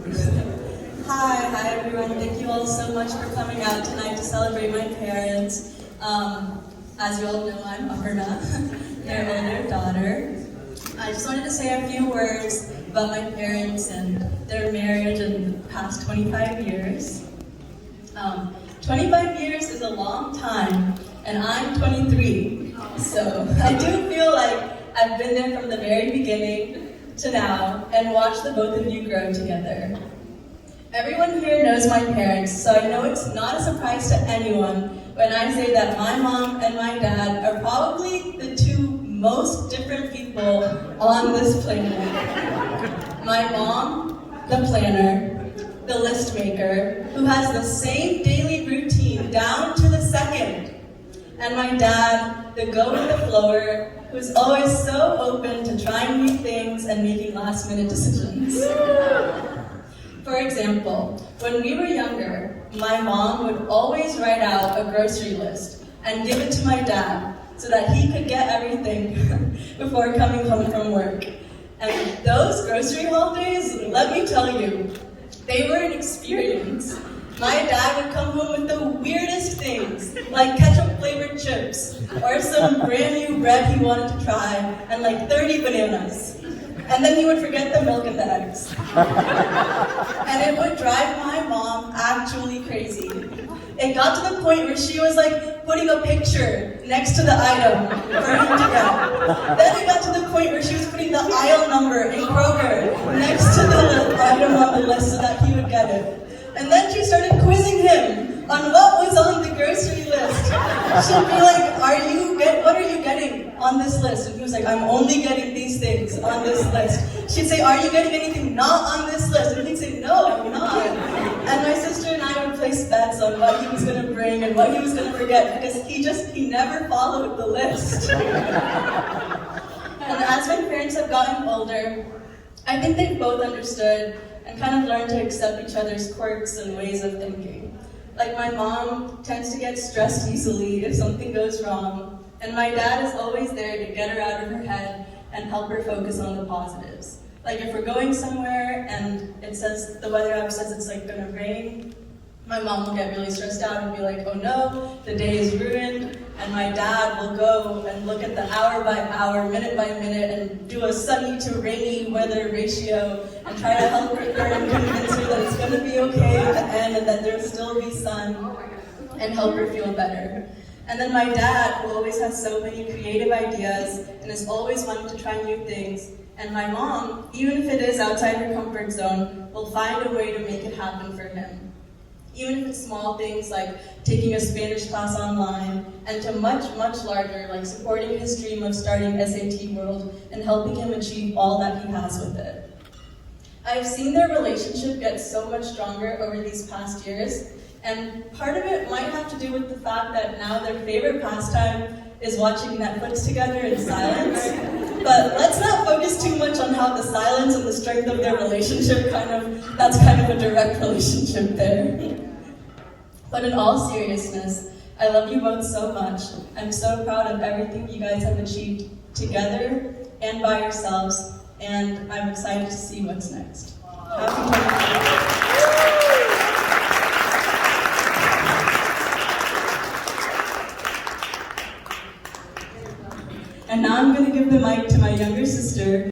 Hi everyone. Thank you all so much for coming out tonight to celebrate my parents. As you all know, I'm Aparna, their older daughter. I just wanted to say a few words about my parents and their marriage in the past 25 years. 25 years is a long time, and I'm 23, so I do feel like I've been there from the very beginning to now and watched the both of you grow together. Everyone here knows my parents, so I know it's not a surprise to anyone when I say that my mom and my dad are probably the two most different people on this planet. My mom, the planner, the list maker, who has the same daily routine down to the second. And my dad, the go-with-the-flower, who's always so open to trying new things and making last-minute decisions. For example, when we were younger, my mom would always write out a grocery list and give it to my dad so that he could get everything before coming home from work. And those grocery haul days, let me tell you, they were an experience. My dad would come home with the weirdest things, like ketchup-flavored chips, or some brand new bread he wanted to try, and like 30 bananas. And then he would forget the milk and the eggs. And it would drive my mom actually crazy. It got to the point where she was like putting a picture next to the item for him to get. Then it got to the point where she was putting the aisle number in Kroger next to the item on the list so that he would get it. And then she started quizzing him on what was on the grocery list. She'd be like, what are you getting on this list? And he was like, I'm only getting these things on this list. She'd say, are you getting anything not on this list? And he'd say, no, I'm not. And my sister and I would place bets on what he was going to bring and what he was going to forget because he never followed the list. And as my parents have gotten older, I think they've both understood and kind of learned to accept each other's quirks and ways of thinking. Like my mom tends to get stressed easily if something goes wrong, and my dad is always there to get her out of her head and help her focus on the positives. Like if we're going somewhere and the weather app says it's like gonna rain, my mom will get really stressed out and be like, oh no, the day is ruined. And my dad will go and look at the hour by hour, minute by minute, and do a sunny to rainy weather ratio and try to help her and convince her that it's going to be okay at the end and that there'll still be sun and help her feel better. And then my dad, who always has so many creative ideas and is always wanting to try new things. And my mom, even if it is outside her comfort zone, will find a way to make it happen for him. Even if it's small things like taking a Spanish class online, and to much, much larger, like supporting his dream of starting SAT World and helping him achieve all that he has with it. I've seen their relationship get so much stronger over these past years, and part of it might have to do with the fact that now their favorite pastime is watching Netflix together in silence. But let's not focus too much on how the silence and the strength of their relationship that's kind of a direct relationship there. But in all seriousness, I love you both so much. I'm so proud of everything you guys have achieved together and by yourselves, and I'm excited to see what's next. Happy 25th. And now I'm going to give the mic to my younger sister,